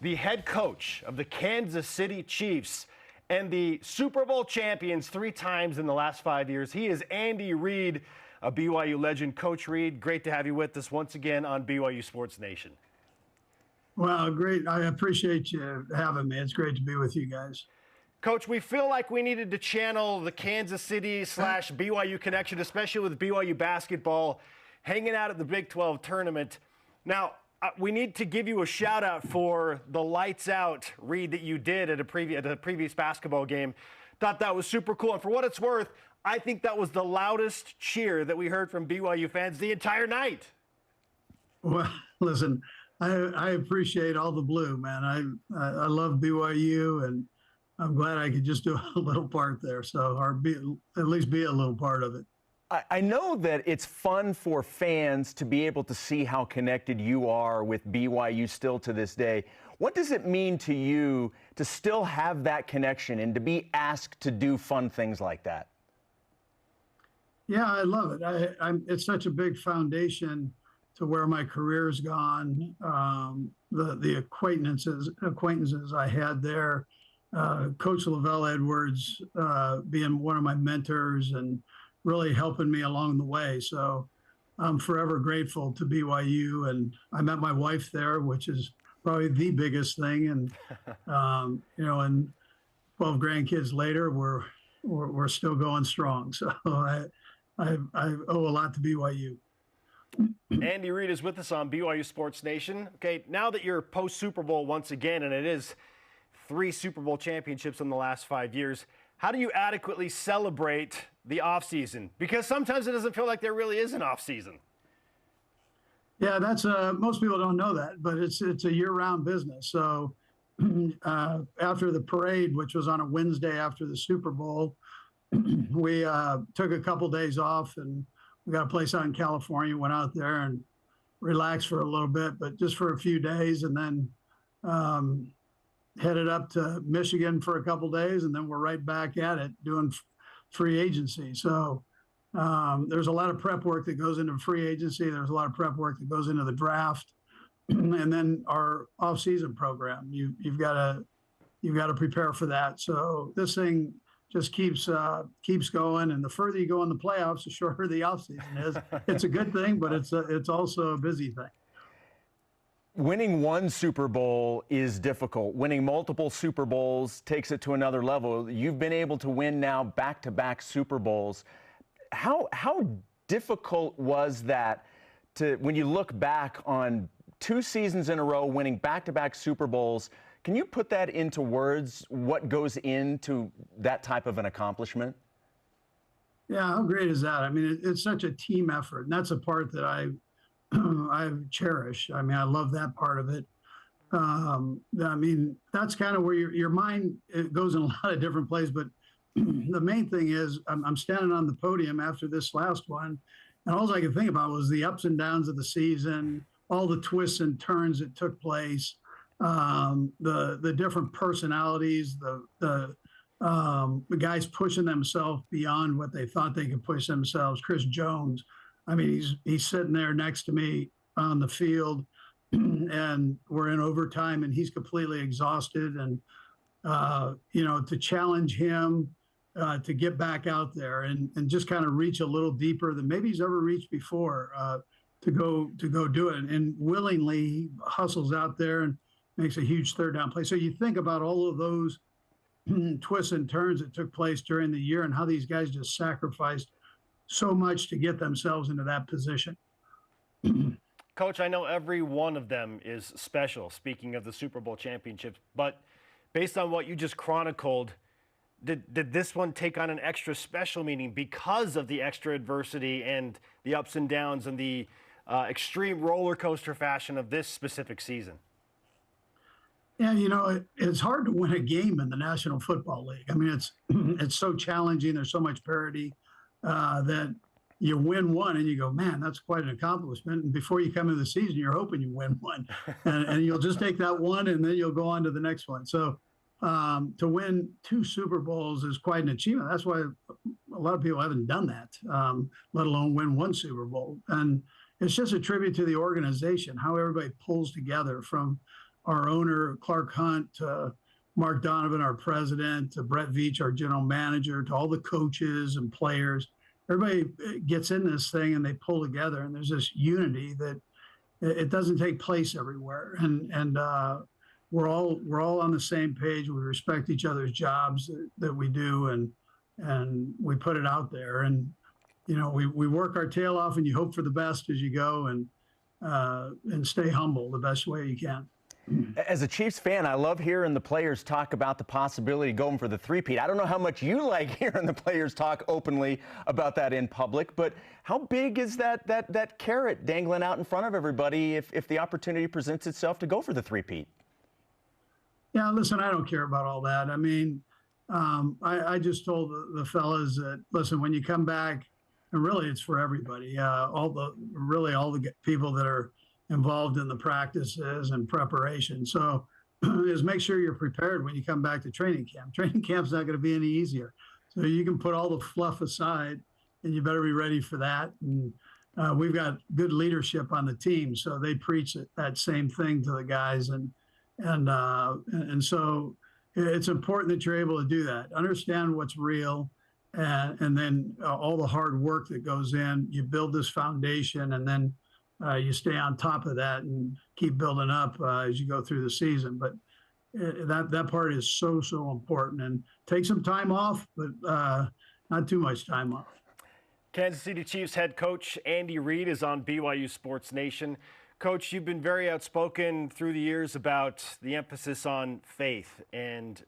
the head coach of the Kansas City Chiefs and the Super Bowl champions 3 times in the last 5 years. He is Andy Reid, a BYU legend. Coach Reid, great to have you with us once again on BYU Sports Nation. Well, great. I appreciate you having me. It's great to be with you guys. Coach, we feel like we needed to channel the Kansas City / BYU connection, especially with BYU basketball hanging out at the Big 12 tournament. Now, we need to give you a shout out for the lights out read that you did at a previous basketball game. Thought that was super cool. And for what it's worth, I think that was the loudest cheer that we heard from BYU fans the entire night. Well, listen, I appreciate all the blue, man. I love BYU, and I'm glad I could just do a little part there. So, or at least be a little part of it. I know that it's fun for fans to be able to see how connected you are with BYU still to this day. What does it mean to you to still have that connection and to be asked to do fun things like that? Yeah, I love it. It's such a big foundation to where my career's gone. The acquaintances I had there, Coach Lavelle Edwards being one of my mentors and really helping me along the way. So I'm forever grateful to BYU. And I met my wife there, which is probably the biggest thing. And, and 12 grandkids later, we're still going strong. So I owe a lot to BYU. Andy Reid is with us on BYU Sports Nation. Okay, now that you're post-Super Bowl once again, and it is 3 Super Bowl championships in the last 5 years, how do you adequately celebrate the offseason? Because sometimes it doesn't feel like there really is an offseason. Yeah, that's most people don't know that, but it's a year-round business. So after the parade, which was on a Wednesday after the Super Bowl, we took a couple days off, and we got a place out in California, went out there and relaxed for a little bit, but just for a few days, and then headed up to Michigan for a couple days, and then we're right back at it doing free agency. So there's a lot of prep work that goes into free agency. There's a lot of prep work that goes into the draft, and then our off-season program. You've got to prepare for that. So this thing just keeps going, and the further you go in the playoffs, the shorter the off-season is. It's a good thing, but it's also a busy thing. Winning one Super Bowl is difficult. Winning multiple Super Bowls takes it to another level. You've been able to win now back-to-back Super Bowls. How difficult was that when you look back on 2 seasons in a row winning back-to-back Super Bowls? Can you put that into words, what goes into that type of an accomplishment? Yeah, how great is that? I mean, it's such a team effort, and that's a part that I cherish. I mean, I love that part of it. I mean, that's kind of where your mind, it goes in a lot of different places, but the main thing is I'm standing on the podium after this last one, and all I could think about was the ups and downs of the season, all the twists and turns that took place, the different personalities, the guys pushing themselves beyond what they thought they could push themselves. Chris Jones, I mean, he's sitting there next to me on the field, and we're in overtime, and he's completely exhausted. And to challenge him to get back out there and just kind of reach a little deeper than maybe he's ever reached before, to go do it, and willingly he hustles out there and makes a huge third down play. So you think about all of those twists and turns that took place during the year and how these guys just sacrificed so much to get themselves into that position. Coach, I know every one of them is special, speaking of the Super Bowl championships, but based on what you just chronicled, did this one take on an extra special meaning because of the extra adversity and the ups and downs and the extreme roller coaster fashion of this specific season? Yeah, it's hard to win a game in the National Football League. I mean, it's so challenging. There's so much parity that you win one and you go, man, that's quite an accomplishment. And before you come into the season, you're hoping you win one, and you'll just take that one and then you'll go on to the next one. So to win 2 Super Bowls is quite an achievement. That's why a lot of people haven't done that, let alone win 1 Super Bowl. And it's just a tribute to the organization, how everybody pulls together from our owner, Clark Hunt, to Mark Donovan, our president, to Brett Veach, our general manager, to all the coaches and players. Everybody gets in this thing and they pull together, and there's this unity that it doesn't take place everywhere. And we're all on the same page. We respect each other's jobs that we do, and we put it out there. And we work our tail off, and you hope for the best as you go, and stay humble the best way you can. As a Chiefs fan, I love hearing the players talk about the possibility of going for the three-peat. I don't know how much you like hearing the players talk openly about that in public, but how big is that carrot dangling out in front of everybody if the opportunity presents itself to go for the three-peat? Yeah, listen, I don't care about all that. I mean, I just told the fellas that, listen, when you come back, and really it's for everybody, all the people that are involved in the practices and preparation. So is make sure you're prepared when you come back to training camp. Training camp's not going to be any easier. So you can put all the fluff aside, and you better be ready for that. And we've got good leadership on the team, so they preach that same thing to the guys. And so it's important that you're able to do that. Understand what's real, and then all the hard work that goes in. You build this foundation, and then you stay on top of that and keep building up as you go through the season. But that part is so important. And take some time off, but not too much time off. Kansas City Chiefs head coach Andy Reid is on BYU Sports Nation. Coach, you've been very outspoken through the years about the emphasis on faith and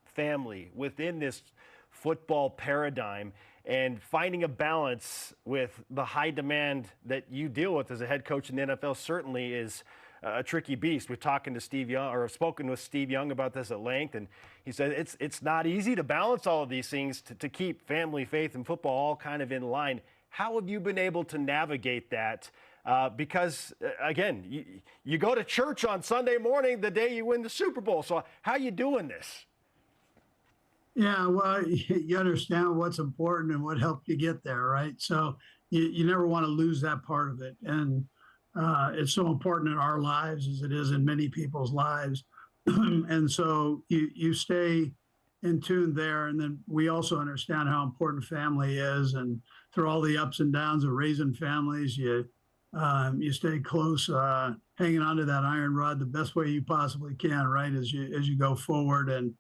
family within this football paradigm, and finding a balance with the high demand that you deal with as a head coach in the NFL certainly is a tricky beast. We're talking to Steve Young, or spoken with Steve Young about this at length, and he said it's not easy to balance all of these things to keep family, faith, and football all kind of in line. How have you been able to navigate that? Because, again, you go to church on Sunday morning the day you win the Super Bowl. So how are you doing this? Yeah, well, you understand what's important and what helped you get there, right? So you never want to lose that part of it. And it's so important in our lives as it is in many people's lives. And so you stay in tune there. And then we also understand how important family is. And through all the ups and downs of raising families, you stay close, hanging onto that iron rod the best way you possibly can, right? As you go forward, and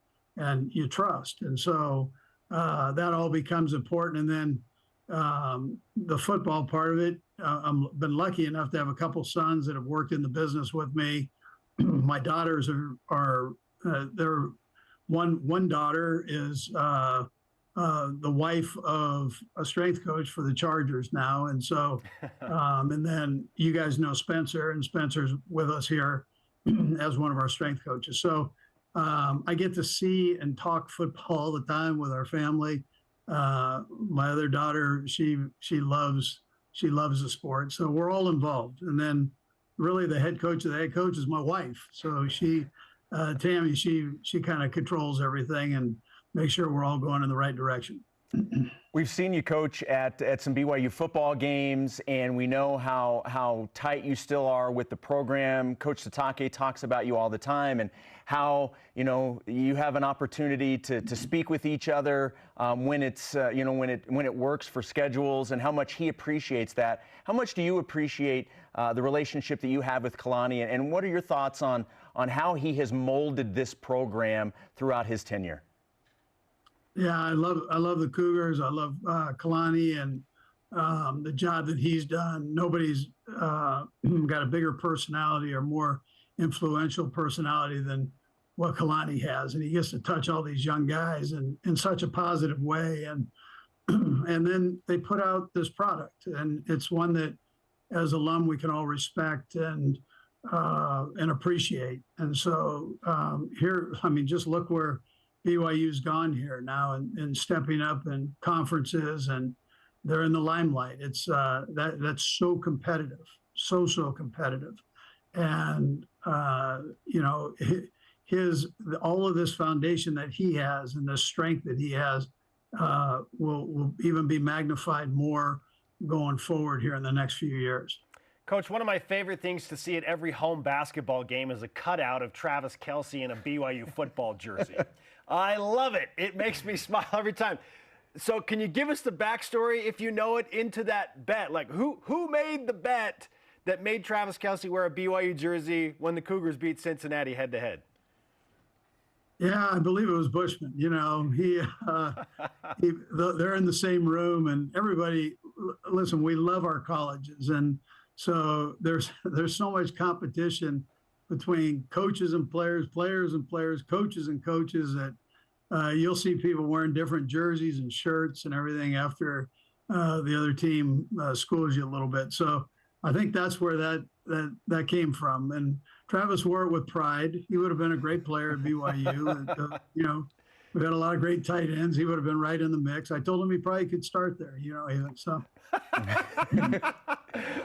you trust. And so that all becomes important. And then the football part of it, I've been lucky enough to have a couple sons that have worked in the business with me. My daughters are they're one daughter is the wife of a strength coach for the Chargers now. And so, and then you guys know Spencer, and Spencer's with us here as one of our strength coaches. So I get to see and talk football all the time with our family. My other daughter, she loves the sport. So we're all involved. And then really the head coach of the head coach is my wife. So Tammy, she kind of controls everything and make sure we're all going in the right direction. We've seen you coach at some BYU football games, and we know how tight you still are with the program. Coach Satake talks about you all the time, and how you have an opportunity to speak with each other when it's when it works for schedules, and how much he appreciates that. How much do you appreciate the relationship that you have with Kalani, and what are your thoughts on how he has molded this program throughout his tenure? Yeah, I love the Cougars. I love Kalani and the job that he's done. Nobody's got a bigger personality or more influential personality than what Kalani has, and he gets to touch all these young guys in such a positive way. And then they put out this product, and it's one that, as alum, we can all respect and appreciate. And so here, I mean, just look where BYU's gone here now, and stepping up in conferences, and they're in the limelight. It's that's so competitive, so competitive, and all of this foundation that he has and the strength that he has will even be magnified more going forward here in the next few years. Coach, one of my favorite things to see at every home basketball game is a cutout of Travis Kelce in a BYU football jersey. I love it. It makes me smile every time. So can you give us the backstory, if you know it, into that bet? Like, who made the bet that made Travis Kelce wear a BYU jersey when the Cougars beat Cincinnati head-to-head? Yeah, I believe it was Bushman. You know, they're in the same room, and everybody. Listen, we love our colleges, and so there's so much competition between coaches and players, players and players, coaches and coaches that you'll see people wearing different jerseys and shirts and everything after the other team schools you a little bit. So I think that's where that came from. And Travis wore it with pride. He would have been a great player at BYU. You know, we've had a lot of great tight ends. He would have been right in the mix. I told him he probably could start there. You know, so.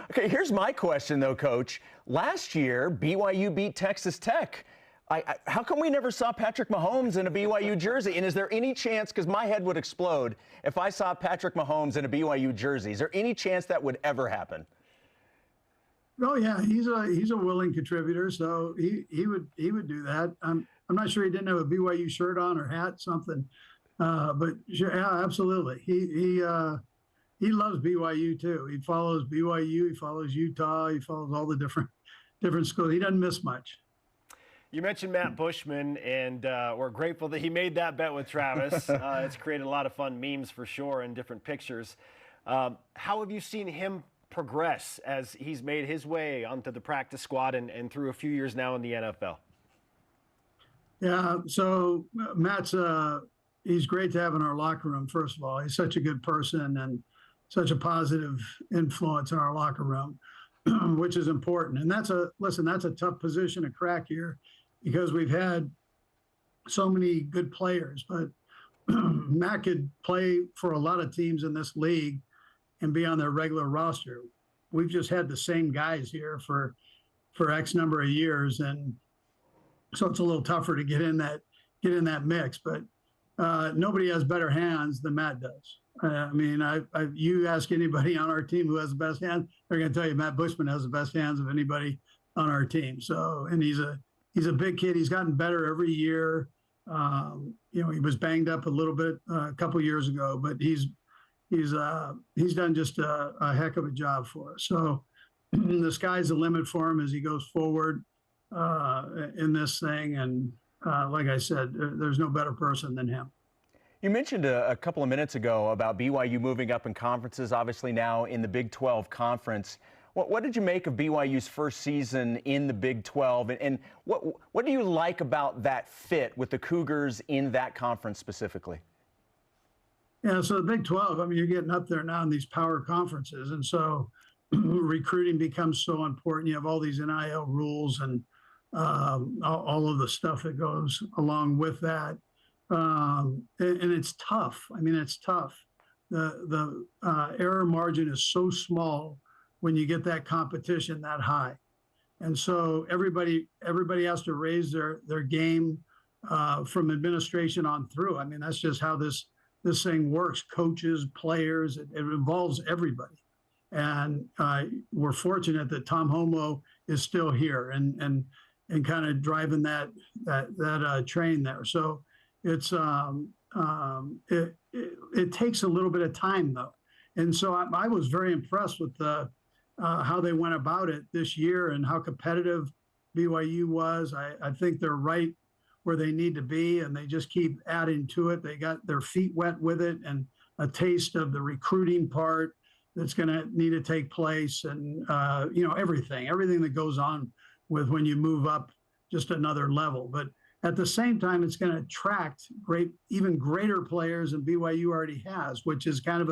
Okay, here's my question, though, Coach. Last year, BYU beat Texas Tech. How come we never saw Patrick Mahomes in a BYU jersey? And is there any chance, because my head would explode if I saw Patrick Mahomes in a BYU jersey, is there any chance that would ever happen? Oh yeah, he's a willing contributor, so he would do that. I'm not sure he didn't have a BYU shirt on or hat, something, but yeah, absolutely. He loves BYU too. He follows BYU, he follows Utah, he follows all the different schools. He doesn't miss much. You mentioned Matt Bushman, and we're grateful that he made that bet with Travis. It's created a lot of fun memes for sure and different pictures. How have you seen him progress as he's made his way onto the practice squad and through a few years now in the NFL? Yeah, so Matt's he's great to have in our locker room. First of all, he's such a good person and such a positive influence in our locker room, which is important. And that's a tough position to crack here because we've had so many good players, but Matt could play for a lot of teams in this league and be on their regular roster. We've just had the same guys here for X number of years, and so it's a little tougher to get in that mix. But nobody has better hands than Matt does. I mean, you ask anybody on our team who has the best hands, they're going to tell you Matt Bushman has the best hands of anybody on our team. So, and he's a big kid. He's gotten better every year. You know, he was banged up a little bit a couple years ago, but he's done just a heck of a job for us. So the sky's the limit for him as he goes forward in this thing. And like I said, there's no better person than him. You mentioned a couple of minutes ago about BYU moving up in conferences, obviously now in the Big 12 conference. What did you make of BYU's first season in the Big 12? And what do you like about that fit with the Cougars in that conference specifically? Yeah, so the Big 12, I mean, you're getting up there now in these power conferences. And so recruiting becomes so important. You have all these NIL rules and all of the stuff that goes along with that. And it's tough. I mean, it's tough. The error margin is so small when you get that competition that high. And so everybody has to raise their game from administration on through. I mean, that's just how this thing works. Coaches, players, it involves everybody. And we're fortunate that Tom Homo is still here and kind of driving that train there. So it's it takes a little bit of time though. And so I was very impressed with how they went about it this year and how competitive BYU was. I think they're right where they need to be, and they just keep adding to it. They got their feet wet with it and a taste of the recruiting part that's going to need to take place, and you know, everything that goes on with when you move up just another level. But at the same time, it's going to attract even greater players than BYU already has, which is kind of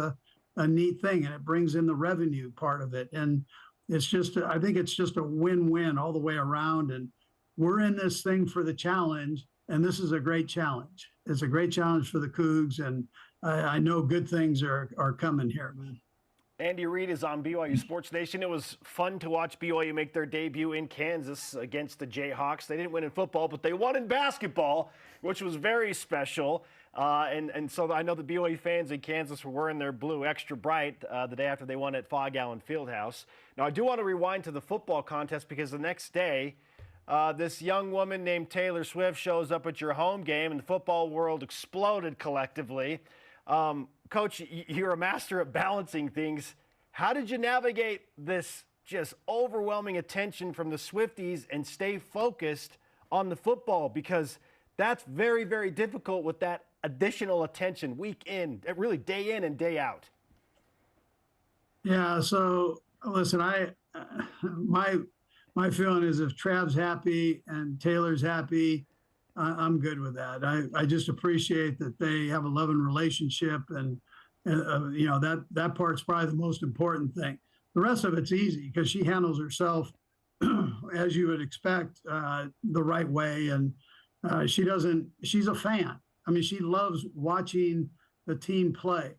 a neat thing, and it brings in the revenue part of it. And it's just, I think it's just a win-win all the way around. And we're in this thing for the challenge, and this is a great challenge. It's a great challenge for the Cougs, and I know good things are coming here, man. Andy Reid is on BYU Sports Nation. It was fun to watch BYU make their debut in Kansas against the Jayhawks. They didn't win in football, but they won in basketball, which was very special. And so I know the BYU fans in Kansas were wearing their blue extra bright the day after they won at Fog Allen Fieldhouse. Now, I do want to rewind to the football contest because the next day, this young woman named Taylor Swift shows up at your home game, and the football world exploded collectively. Coach, you're a master at balancing things. How did you navigate this just overwhelming attention from the Swifties and stay focused on the football? Because that's very, very difficult with that additional attention week in, really day in and day out. Yeah, so listen, my feeling is if Trav's happy and Taylor's happy, I'm good with that. I just appreciate that they have a loving relationship, and you know, that part's probably the most important thing. The rest of it's easy because she handles herself as you would expect, the right way, and she's a fan. I mean, she loves watching the team play,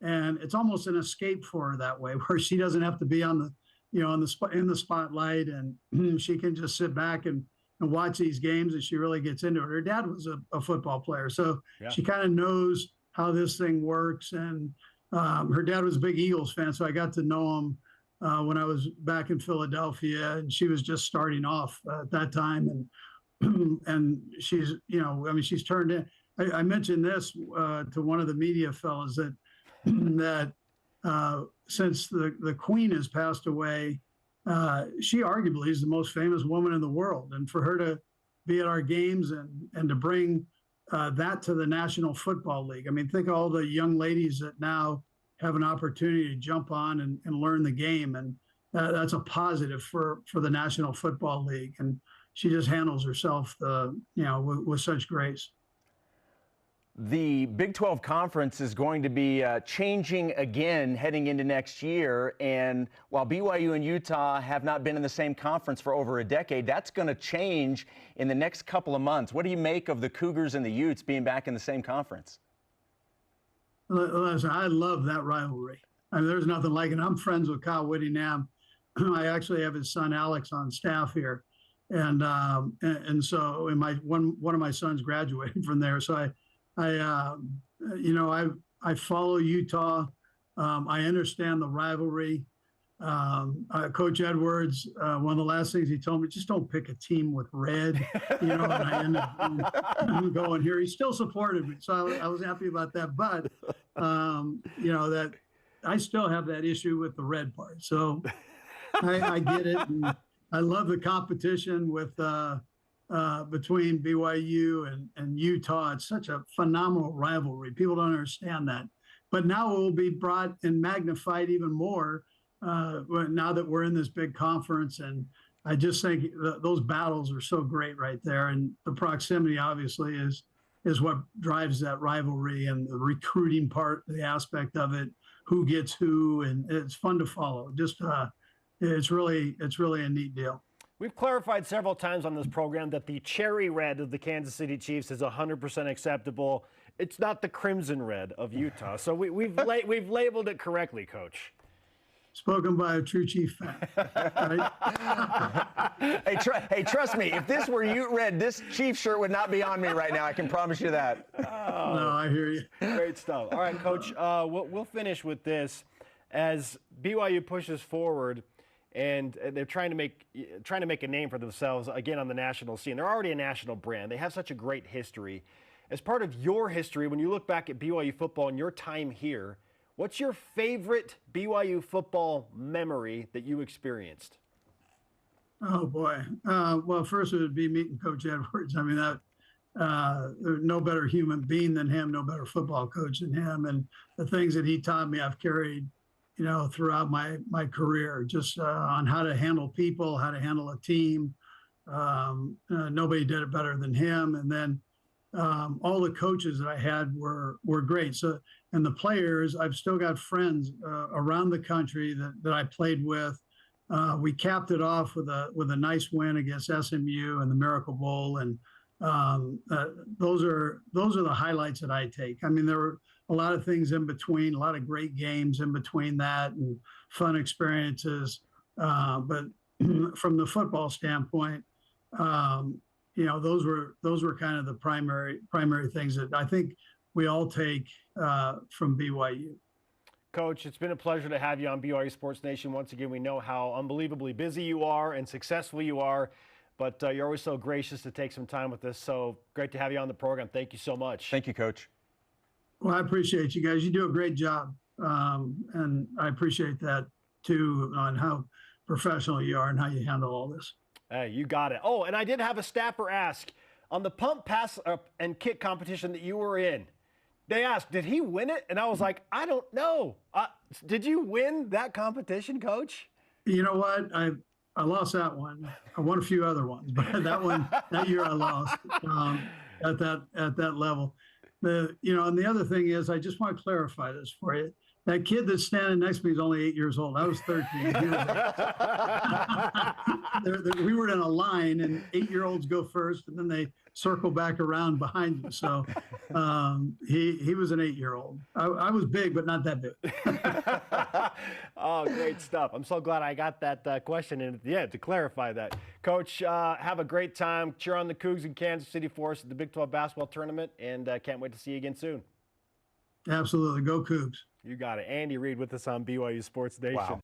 and it's almost an escape for her that way, where she doesn't have to be on the, you know, in the spotlight, and she can just sit back and watch these games, and she really gets into it. Her dad was a football player, so yeah, she kind of knows how this thing works. And her dad was a big Eagles fan, so I got to know him when I was back in Philadelphia, and she was just starting off at that time. And she's, you know, I mean, she's turned in. I mentioned this to one of the media fellas that since the Queen has passed away, she arguably is the most famous woman in the world. And for her to be at our games and to bring that to the National Football League. I mean, think of all the young ladies that now have an opportunity to jump on and learn the game. And that's a positive for the National Football League. And she just handles herself, with such grace. The Big 12 Conference is going to be changing again heading into next year. And while BYU and Utah have not been in the same conference for over a decade, that's going to change in the next couple of months. What do you make of the Cougars and the Utes being back in the same conference? Listen, I love that rivalry. I mean, there's nothing like it. I'm friends with Kyle Whittingham. I actually have his son Alex on staff here. And so one of my sons graduated from there. So I follow Utah. I understand the rivalry. Coach Edwards, one of the last things he told me, just don't pick a team with red, and I ended up going here. He still supported me, so I was happy about that. But, that I still have that issue with the red part. So I get it. And I love the competition with between BYU and Utah. It's such a phenomenal rivalry. People don't understand that. But now it will be brought and magnified even more now that we're in this big conference. And I just think those battles are so great right there. And the proximity, obviously, is what drives that rivalry, and the recruiting part, the aspect of it, who gets who, and it's fun to follow. Just it's really a neat deal. We've clarified several times on this program that the cherry red of the Kansas City Chiefs is 100% acceptable. It's not the crimson red of Utah. So we've labeled it correctly, Coach. Spoken by a true Chief fan. Right? Hey, trust me, if this were Ute red, this Chief shirt would not be on me right now. I can promise you that. Oh, no, I hear you. Great stuff. All right, Coach, we'll finish with this. As BYU pushes forward, and they're trying to make a name for themselves again on the national scene. They're already a national brand. They have such a great history. As part of your history, when you look back at BYU football and your time here, what's your favorite BYU football memory that you experienced? Oh boy. Well, first it would be meeting Coach Edwards. I mean, there's no better human being than him, no better football coach than him, and the things that he taught me, I've carried throughout my career, just on how to handle people, how to handle a team. Nobody did it better than him. And then all the coaches that I had were great. So, and the players, I've still got friends around the country that I played with. We capped it off with a nice win against SMU in the Miracle Bowl, and those are the highlights that I take. I mean, there a lot of things in between, a lot of great games in between that, and fun experiences. But from the football standpoint, those were kind of the primary things that I think we all take from BYU. Coach, it's been a pleasure to have you on BYU Sports Nation. Once again, we know how unbelievably busy you are and successful you are, but you're always so gracious to take some time with us. So great to have you on the program. Thank you so much. Thank you, Coach. Well, I appreciate you guys. You do a great job. And I appreciate that, too, on how professional you are and how you handle all this. Hey, you got it. Oh, and I did have a staffer ask, on the pump, pass, and kick competition that you were in, they asked, did he win it? And I was like, I don't know. Did you win that competition, Coach? You know what? I lost that one. I won a few other ones, but that year I lost at that level. And the other thing is, I just want to clarify this for you. That kid that's standing next to me is only 8 years old. I was 13. We were in a line, and 8-year-olds go first, and then they circle back around behind you. So he was an 8-year-old. I was big, but not that big. Oh, great stuff. I'm so glad I got that question in at the end to clarify that. Coach, have a great time. Cheer on the Cougs in Kansas City for us at the Big 12 basketball tournament, and can't wait to see you again soon. Absolutely. Go Cougs. You got it. Andy Reid with us on BYU Sports Nation. Wow.